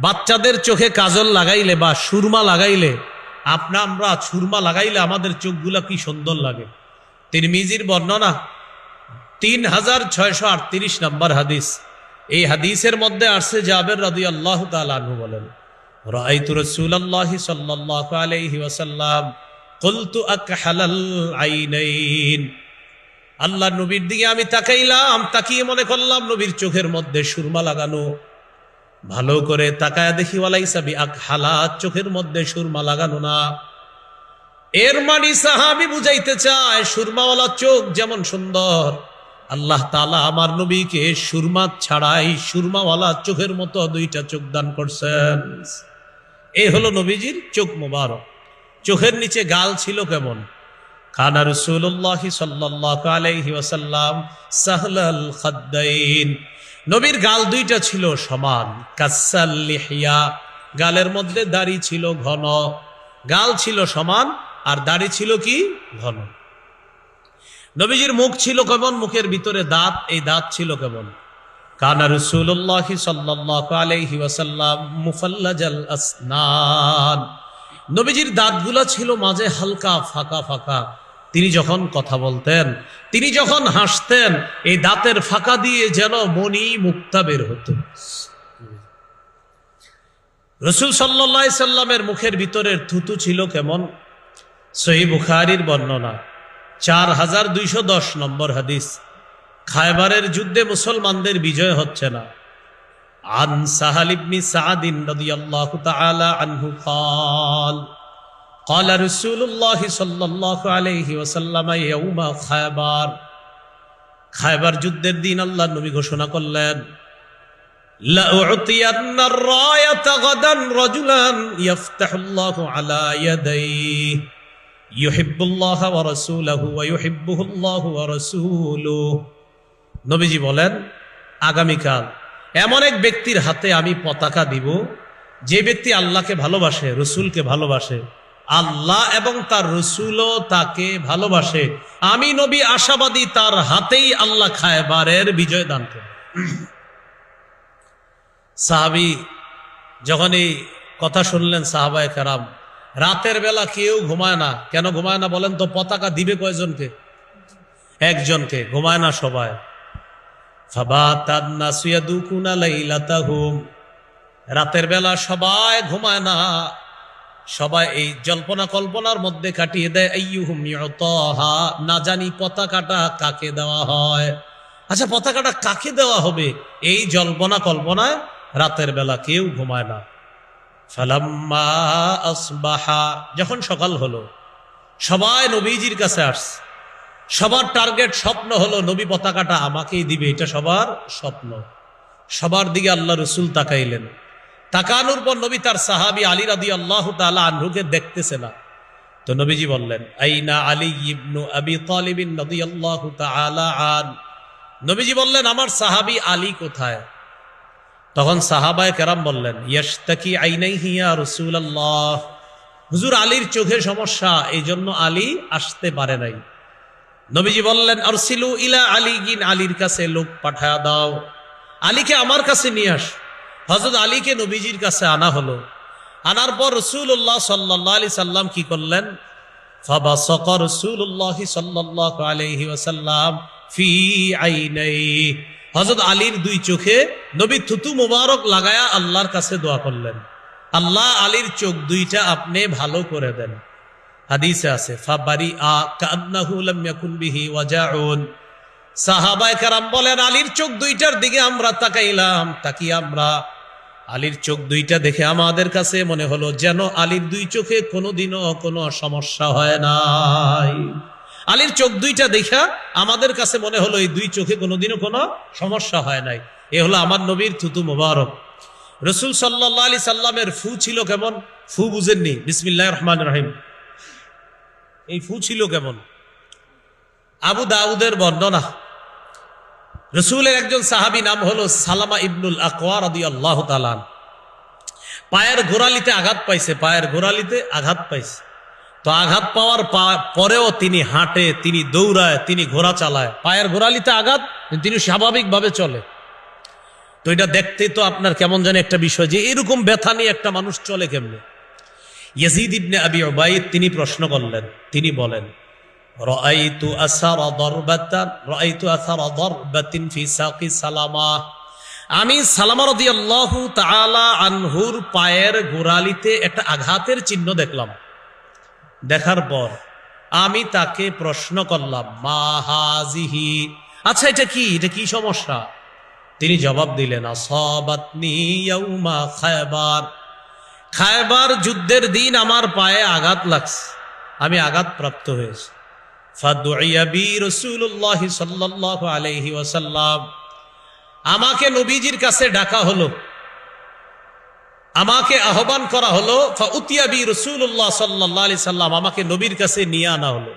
S1: বাচ্চাদের চোখে কাজল লাগাইলে বা সুরমা লাগাইলে, আমরা সুরমা লাগাইলে আমাদের চোখগুলা কি সুন্দর লাগে। তিরমিজির বর্ণনা 3638 নম্বর হাদিস, এই হাদিসের মধ্যে আসছে জাবের রাদিয়াল্লাহু তাআলা আনহু বলেন রাআইতু রাসূলুল্লাহ সাল্লাল্লাহু আলাইহি ওয়াসাল্লাম কুলতু আকহালাল আইনাইন, আল্লাহ নবীর দিকে আমি তাকাইলাম, তাকিয়ে মনে করলাম নবীর চোখের মধ্যে সুরমা লাগানো। ভালো করে তাকায় দেখি ওয়ালাইসা বি আকহালা, চোখের মধ্যে সুরমা লাগানো না। এর মানে সাহাবী বুঝাইতে চায় সুরমাওয়ালা চোখ যেমন সুন্দর, আল্লাহ তাআলা আমার নবীকে সুরমা ছাড়াই সুরমাওয়ালা চোখের মতো দুইটা চোখ দান করছেন। এই হলো নবীজির চোখ মোবারক। চোখের নিচে গাল ছিল কেমন? কানা রাসূলুল্লাহ সাল্লাল্লাহু আলাইহি ওয়াসাল্লাম সাহলাল খাদ্দাইন, নবীর গাল দুইটা ছিল সমান। কাসাল লিহিয়া, গালের মধ্যে দাড়ি ছিল ঘন, গাল ছিল সমান আর দাড়ি ছিল কি? ঘন। নবীজির মুখ ছিল কেমন? মুখের ভিতরে দাঁত, এই দাঁত ছিল কেমন? কানা রাসূলুল্লাহ সাল্লাল্লাহু আলাইহি ওয়াসাল্লাম মুফাল্লাজাল আসনান, নবীজির দাঁতগুলা ছিল মাঝে হালকা ফাঁকা ফাঁকা। তিনি যখন কথা বলতেন, তিনি যখন হাসতেন, এই দাঁতের ফাঁকা দিয়ে যেন মণি মুক্তা বের হতো। রাসূল সাল্লাল্লাহু আলাইহি সাল্লামের মুখের ভিতরের থুতু ছিল কেমন? সহিহ বুখারীর বর্ণনা 4210 নম্বর হাদিস। খায়বারের যুদ্ধে মুসলমানদের বিজয় হচ্ছে না। আন সাহাল ইবনে সা'দ রাদিয়াল্লাহু তাআলা আনহু قال قال رسول الله صلى الله عليه وسلم يوم خيبر। খায়বার যুদ্ধের দিন আল্লাহর নবী ঘোষণা করলেন, লা উ'তিয়ান্না আর-রায়াতা গাদান রাজুলান ইফতাহুল্লাহু আলা ইয়াদাইহি ইউহিব্বুল্লাহ ওয়া রাসূলুহু ওয়া ইউহিব্বুহুল্লাহু ওয়া রাসূলুহু। নবীজি বলেন, আগামীকাল এমন এক ব্যক্তির হাতে আমি পতাকা দিব, যে ব্যক্তি আল্লাহকে ভালোবাসে, রসুলকে ভালোবাসে, আল্লাহ এবং তার রসুলও তাকে ভালোবাসে। আমি নবী আশাবাদী তার হাতেই আল্লাহ খায়বারের বিজয় দান করেন। সাহাবী যখন এই কথা শুনলেন, সাহাবায়ে কেরাম, রাতের বেলা কেউ ঘুমায় না। কেন ঘুমায় না বলেন তো? পতাকা দিবে কয়জনকে? একজনকে। ঘুমায় না সবাই। ফাবাতান নাসু ইয়াদুকুনা লাইলাতাহুম। রাতের বেলা সবাই ঘুমায় না, সবাই এই জল্পনা কল্পনার মধ্যে কাটিয়ে দেয়। আইয়ুহুম ইউতাহা, না জানি পতাকাটা কাকে দেওয়া হয়। আচ্ছা, পতাকাটা কাকে দেওয়া হবে, এই জল্পনা কল্পনায় রাতের বেলা কেউ ঘুমায় না। ফালাম্মা আসবাহা, যখন সকাল হলো, সবাই নবীজির কাছে আসছে। সবার টার্গেট, স্বপ্ন হলো নবী পতাকাটা আমাকেই দিবে, এটা সবার স্বপ্ন। সবার দিকে আল্লাহ রসুল তাকাইলেন। তাকানোর পর নবী তার সাহাবী আলী রাদিয়াল্লাহু তাআলা আনহুকে দেখতেছে না। তো নবীজি বললেন, আইনা আলী ইবনু আবি তালিব রাদিয়াল্লাহু তাআলা আন। নবীজি বললেন, আমার সাহাবী আলী কোথায়? তখন সাহাবায়ে কেরাম বললেন, ইয়াশতাকি আইনাইহি ইয়া রাসূলুল্লাহ। হুজুর, আলীর চোখে সমস্যা, এই জন্য আলী আসতে পারে নাই। নবীজি বললেন, আরসিলু ইলা আলীগিন, আলীর কাছে লোক পাঠায়া দাও, আলীকে আমার কাছে নিয়ে আস। হযরত আলীকে নবীজির কাছে আনা হলো। আনার পর রাসূলুল্লাহ সাল্লাল্লাহু আলাইহি সাল্লাম কি করলেন? ফাবাসাকা রাসূলুল্লাহ সাল্লাল্লাহু আলাইহি ওয়াসাল্লাম ফি আইনাইহি। হযরত আলীর দুই চোখে নবী থুতু মুবারক লাগায়া আল্লাহর কাছে দোয়া করলেন, আল্লাহ আলীর চোখ দুইটা আপনি ভালো করে দেন। হাদিসে আছে, ফাবারিআ কান্নাহু লাম ইয়াকুন বিহি ওয়াজাউন। সাহাবায়ে কেরাম বলেন, আলীর চোখ দুইটার দিকে আমরা তাকাইলাম, তাকিয়ে আমরা আলীর চোখ দুইটা দেখে আমাদের কাছে মনে হলো যেন আলীর দুই চোখে কোনোদিনও কোনো সমস্যা হয় নাই। আলীর চোখ দুইটা দেখা আমাদের কাছে মনে হলো এই দুই চোখে কোনোদিনও কোনো সমস্যা হয় নাই। এ হলো আমার নবীর থুতু মোবারক। রাসূল সাল্লাল্লাহু আলাইহি সাল্লামের ফু ছিল কেমন? ফু বুঝেননি? বিসমিল্লাহির রহমানির রহিম, এই ফু ছিল কেমন? আবু দাউদের বর্ণনা, রাসূলের একজন সাহাবী নাম হলো সালামা ইবনুল আকওয়া রাদিয়াল্লাহু তাআলা। পায়ের গোড়ালিতে আঘাত পাইছে, পায়ের গোড়ালিতে আঘাত পাইছে। তো আঘাত পাওয়ার পরেও তিনি হাঁটে, তিনি দৌড়ায়, তিনি ঘোড়া চালায়। পায়ের গোড়ালিতে আঘাত, তিনি স্বাভাবিকভাবে চলে। তো এটা দেখতে তো আপনার কেমন জানি একটা বিষয়, যে এরকম ব্যথা নিয়ে একটা মানুষ চলে কেমনে? ইয়াজিদ ইবনে আবি উবাইদ তিনি প্রশ্ন করলেন, তিনি বলেন, রাআইতু আসারা দারবাতিন ফি সাকি সালামা। আমি সালামা রাদিয়াল্লাহু তাআলা আনহুর পায়ের গোড়ালিতে একটা আঘাতের চিহ্ন দেখলাম। দেখার পর আমি তাকে প্রশ্ন করলাম, মা হাজিহি, আচ্ছা এটা কি, এটা কি সমস্যা? তিনি জবাব দিলেন, আসাবাতনি ইয়াউমা খায়বার। খায়বার যুদ্ধের দিন আমার পায়ে আঘাত লাগছে, আমি আঘাত প্রাপ্ত হয়েছি। ফাদুইয়া বি রাসূলুল্লাহ সাল্লাল্লাহু আলাইহি ওয়াসাল্লাম। আমাকে নবীজির কাছে ডাকা হলো, আমাকে আহ্বান করা হলো। ফাউতিয়া বি রাসূলুল্লাহ সাল্লাল্লাহু আলাইহি সাল্লাম, আমাকে নবীর কাছে নিয়ে আনা হলো।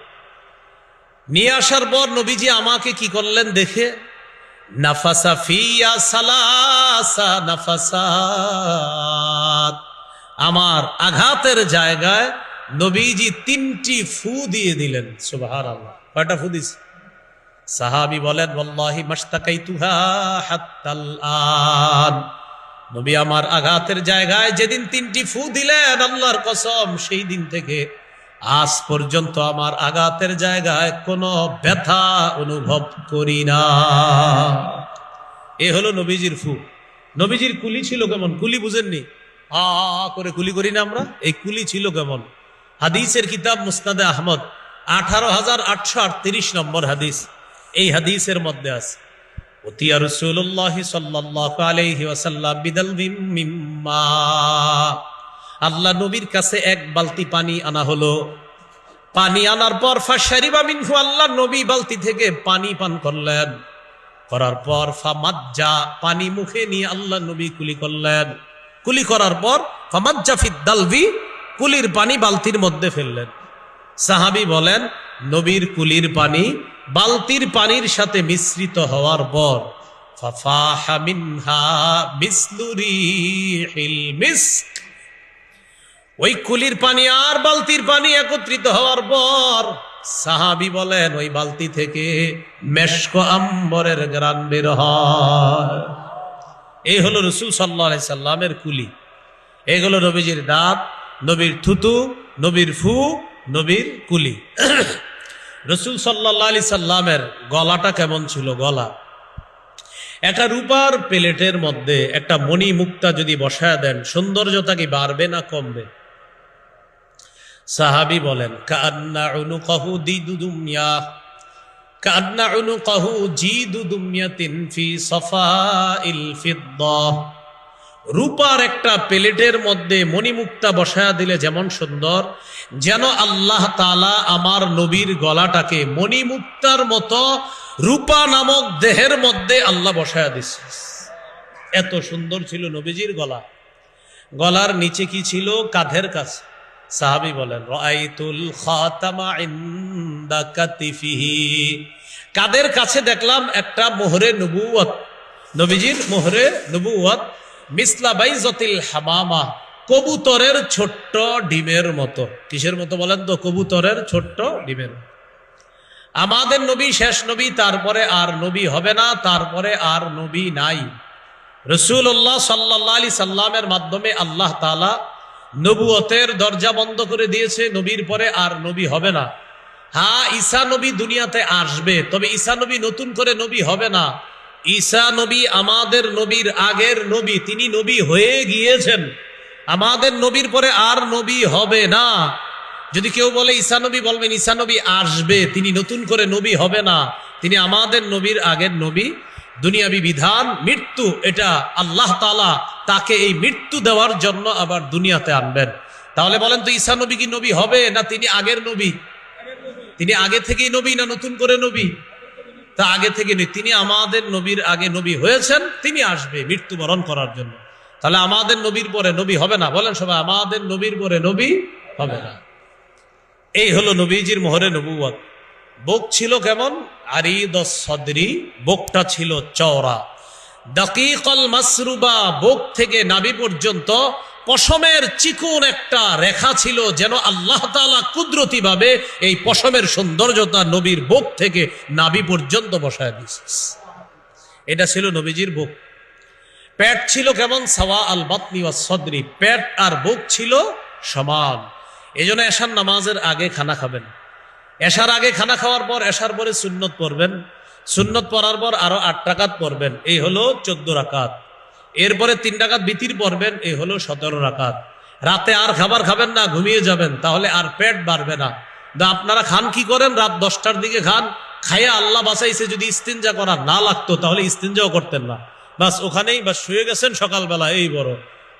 S1: নিয়ে আসার পর নবীজি আমাকে কি করলেন দেখে, নাফাসা ফিয়া সালাসা নাফাসাত, আমার আঘাতের জায়গায় নবীজি 3টি ফু দিয়ে দিলেন। সুবহানাল্লাহ। কয়টা ফু দিছে? সাহাবী বলেন, ওয়াল্লাহি মাশতাকাইতুহা হাত্তাল আন। নবী আমার আঘাতের জায়গায় যেদিন 3টি ফু দিলেন, আল্লাহর কসম সেই দিন থেকে আজ পর্যন্ত আমার আঘাতের জায়গায় কোনো ব্যথা অনুভব করি না। এ হলো নবীজির ফু। নবীজির কুলি ছিল কেমন? কুলি বুঝেননি? করে কুলি করি না আমরা, এই কুলি ছিল কেমন? হাদিসের কিতাব মুসনাদে আহমদ 18,838 নম্বর হাদিস। এই হাদিসের মধ্যে আছে উতিয়া রাসূলুল্লাহ সাল্লাল্লাহু আলাইহি ওয়াসাল্লাম বিদালবিম মিম্মা, আল্লাহ নবীর কাছে এক বালতি পানি আনা হলো। পানি আনার পর ফাশারিবা মিনহু, আল্লাহ নবী বালতি থেকে পানি পান করলেন। করার পর ফামাজ্জা, পানি মুখে নিয়ে আল্লাহ নবী কুলি করলেন। কুলি করার পর ফামাজ্জা ফিদ দালবি, কুলির পানি বালতির মধ্যে ফেললেন। সাহাবী বলেন, নবীর কুলির পানি বালতির পানির সাথে মিশ্রিত হওয়ার পর ফাফাহা মিনহা মিসলু রিহিল মিস্ক, ওই কুলির পানি আর বালতির পানি একত্রিত হওয়ার পর সাহাবী বলেন, ওই বালতি থেকে মেশক আম্বরের ঘ্রাণ বের হয়। এই হলো রাসূল সাল্লাল্লাহু আলাইহি সাল্লামের কুলি। এগুলো নবীজির দাঁত, নবীর থুতু, নবীর ফু, নবীর কুলি। রাসূল সাল্লাল্লাহু আলাইহি সাল্লামের গলাটা কেমন ছিল? গলা একটা রূপার প্লেটের মধ্যে একটা মণি মুক্তা যদি বসায় দেন, সৌন্দর্যতা কি বাড়বে না কমবে? সাহাবী বলেন, কান্না উনুকাহু দিদুদুমিয়া, কান্না উনুকাহু জিদুদুমিয়াতিন ফি সাফাইল ফিদ্দাহ। রূপার একটা প্লেটের মধ্যে মণিমুক্তা বসায়া দিলে যেমন সুন্দর, যেন আল্লাহ তাআলা আমার নবীর গলাটাকে মণিমুক্তার মতো রূপা নামক দেহের মধ্যে আল্লাহ বসায়া দিছে। এত সুন্দর ছিল নবীজির গলা। গলার নিচে কি ছিল? কাঁধের কাছে। সাহাবী বলেন, রাআইতুল খাতামা ইনদা কাতিফিহি, কাঁধের কাছে দেখলাম একটা মোহরে নবুয়ত, নবীজির মোহরে নবুয়ত, মিসলা বাইজাতিল হামামা, কবুতরের ছোট্ট ডিমের মতো। কিসের মতো বলেন তো? কবুতরের ছোট্ট ডিমের। আমাদের নবী শেষ নবী, তারপরে আর নবী হবে না, তারপরে আর নবী নাই। রাসূলুল্লাহ সাল্লাল্লাহু আলাইহি সাল্লামের মাধ্যমে আল্লাহ তাআলা নবুয়তের দরজা বন্ধ করে দিয়েছে। নবীর পরে আর নবী হবে না। হ্যাঁ, ঈসা নবী দুনিয়াতে আসবে, তবে ঈসা নবী নতুন করে নবী হবে না। ঈসা নবী আমাদের নবীর আগের নবী, তিনি নবী হয়ে গিয়েছেন। আমাদের নবীর পরে আর নবী হবে না। যদি কেউ বলে ঈসা নবী, বলবেন ঈসা নবী আসবে, তিনি নতুন করে নবী হবে না, তিনি আমাদের নবীর আগের নবী। দুনিয়াবি বিধান মৃত্যু, এটা আল্লাহ তাআলা তাকে এই মৃত্যু দেওয়ার জন্য আবার দুনিয়াতে আনবেন। তাহলে বলেন তো, ঈসা নবী কি নবী হবে না তিনি আগের নবী? তিনি আগে থেকেই নবী না নতুন করে নবী? তা আগে থেকে নয়, তিনি আমাদের নবীর আগে নবী হয়েছেন, তিনি আসবে মৃত্যুবরণ করার জন্য। তাহলে আমাদের নবীর পরে নবী হবে না? বলেন সবাই, আমাদের নবীর পরে নবী হবে না। এই হলো নবীজির মোহরে নবুয়ত। বুক ছিল কেমন? আরিদুস সদরি, বুকটা ছিল চওড়া। দাকিকাল মাসরুবা, বুক থেকে নাভি পর্যন্ত পশমের চিকন একটা রেখা ছিল, যেন আল্লাহ তাআলা কুদরতি ভাবে এই পশমের সৌন্দর্যতা নবীর বুক থেকে নাভি পর্যন্ত বসায় দিয়েছে। এটা ছিল নবীজির বুক। পেট ছিল কেমন? সাওয়া আল বাতনি ওয়াস সদরি, পেট আর বুক ছিল সমান। এই জন্য এশার নামাজের আগে খানা খাবেন। এশার আগে খানা খাওয়ার পর এশার পরে সুন্নত পড়বেন, সুন্নত পড়ার পর আরো 8 রাকাত পড়বেন, এই হলো 14 রাকাত। এরপরে 3 রাকাত বিতির পড়বেন, এই হলো 17 রাকাত। রাতে আর খাবার খাবেন না, ঘুমিয়ে যাবেন, তাহলে আর পেট বাড়বে না। আপনারা খান কি করেন? রাত 10টার দিকে খান, খাইয়া আল্লাহ বাঁচাইছে, যদি ইস্তিনজা করা না লাগতো তাহলে ইস্তিনজাও করতেন না, বাস ওখানেই বাস শুয়ে গেছেন সকালবেলা, এই বড়।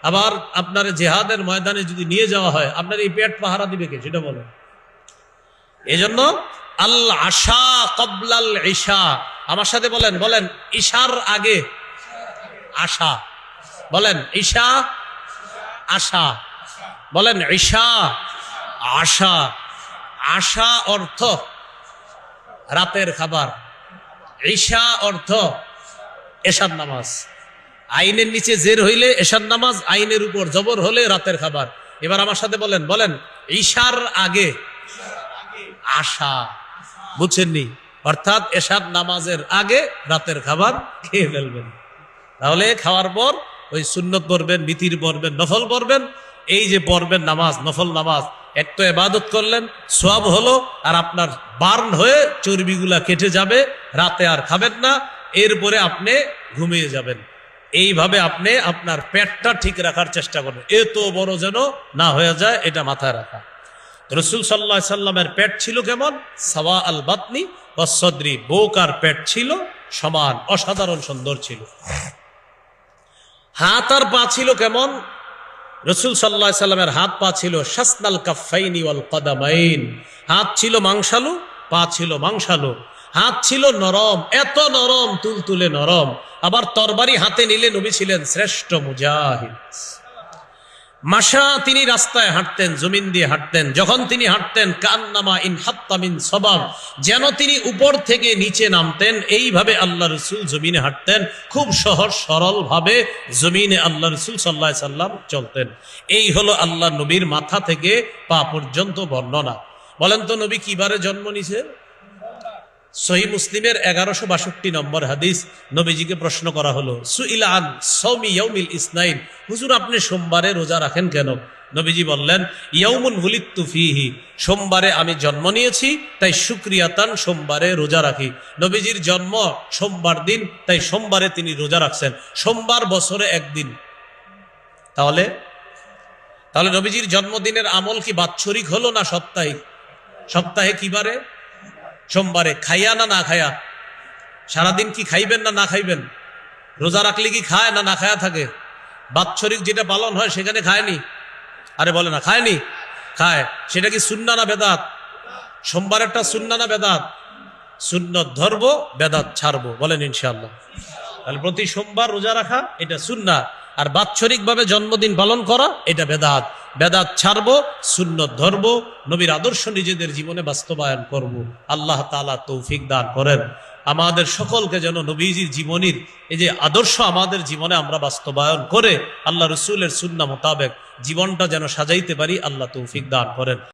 S1: আবার আপনার জেহাদের ময়দানে যদি নিয়ে যাওয়া হয়, আপনার এই পেট পাহারা দিবে কে? সেটা বলেন। এই জন্য আল আশা কবলাল ইশা, আমার সাথে বলেন, বলেন ঈশার আগে আশা, বলেন ঈশা আশা, বলেন ঈশা আশা। আশা অর্থ রাতের খাবার, ঈশা অর্থ এশার নামাজ। আইনের নিচে জের হইলে এশার নামাজ, আইনের উপর জবর হলে রাতের খাবার। এবার আমার সাথে বলেন, বলেন ঈশার আগে আশা। বুঝছেননি? অর্থাৎ এশার নামাজের আগে রাতের খাবার খেয়ে ফেলবেন। তাহলে খাওয়ার পর ওই সুন্নত পড়বেন, বিতির পড়বেন, নফল পড়বেন। এই যে পড়বেন নামাজ, নফল নামাজ, এক তো ইবাদত করলেন, সওয়াব হলো, আর আপনার বার্ন হয়ে চর্বিগুলা কেটে যাবে, রাতে আর খাবেন না, এরপরে আপনি ঘুমিয়ে যাবেন। এইভাবে আপনি আপনার পেটটা ঠিক রাখার চেষ্টা করবেন, এত বড় যেন না হয়ে যায়, এটা মাথায় রাখা। তো রসুল সাল্লাল্লাহু আলাইহি সাল্লামের পেট ছিল কেমন? সাওয়া আল বাতনি ওয়াস সদরি, বুক আর পেট ছিল সমান, অসাধারণ সুন্দর ছিল। হাত আর পা ছিল কেমন? রসুল সাল্লাল্লাহু আলাইহি সাল্লামের হাত পা ছিল শাসনাল কাফাইনি ওয়াল কদামাইন, হাত ছিল মাংসালু, পা ছিল মাংসালু। হাত ছিল নরম, এত নরম, তুলতুলে নরম। আবার তরবারি হাতে নিলে নবী ছিলেন শ্রেষ্ঠ মুজাহিদ। মাশা, তিনি রাস্তায় হাঁটতেন, জমিন দিয়ে হাঁটতেন। যখন তিনি হাঁটতেন কান্নামা ইন হাত্তা মিন সবাব, যেন তিনি উপর থেকে নিচে নামতেন। এইভাবে আল্লাহ রসুল জমিনে হাঁটতেন, খুব সহজ সরল ভাবে জমিনে আল্লাহ রসুল সাল্লাল্লাহু আলাইহি সাল্লাম চলতেন। এই হলো আল্লাহ নবীর মাথা থেকে পা পর্যন্ত বর্ণনা। বলেন তো নবী কিবারে জন্ম নিছে? সহিহ মুসলিমের 1162 নম্বর হাদিস। নবীজিকে প্রশ্ন করা হলো, সুইলা আন সাওমি ইয়াউমিল ইসনাইন, হুজুর আপনি সোমবারে রোজা রাখেন কেন? নবীজি বললেন, ইয়াউমুন উলিদতু ফীহি, সোমবারে আমি জন্ম নিয়েছি, তাই শুকরিয়াতান সোমবারে রোজা রাখি। নবীজির জন্ম সোমবার দিন, তাই সোমবারে তিনি রোজা রাখছেন। সোমবার বছরে একদিন। তাহলে নবীজির জন্মদিনের আমল কি বাৎসরিক হলো না সাপ্তাহিক? সপ্তাহে কিবারে? সোমবারে। খাইয়া না না খায়া? সারাদিন কি খাইবেন না না খাইবেন? রোজা রাখলে কি খায় না না খায়া থাকে? বাৎসরিক যেটা পালন হয় সেখানে খায়নি? আরে বলে না, খায়নি? খায়। সেটা কি সুন্নাহ না বেদাত? সোমবারেরটা সুন্নাহ না বেদাত? সুন্নত ধরবো, বেদাত ছাড়বো। বলেন ইনশাআল্লাহ। তাহলে প্রতি সোমবার রোজা রাখা এটা সুন্নাহ, আর বাৎসরিক ভাবে জন্মদিন পালন করা এটা বেদাত। বেদাত ছাড়বো, সুন্নত ধরবো, নবীর আদর্শ নিজেদের জীবনে বাস্তবায়ন করব। আল্লাহ তাআলা তৌফিক দান করেন আমাদের সকলকে, যেন নবীজির জীবনীর এই যে আদর্শ আমাদের জীবনে আমরা বাস্তবায়ন করে আল্লাহ রসুলের সুন্নাহ মোতাবেক জীবনটা যেন সাজাইতে পারি। আল্লাহ তৌফিক দান করেন।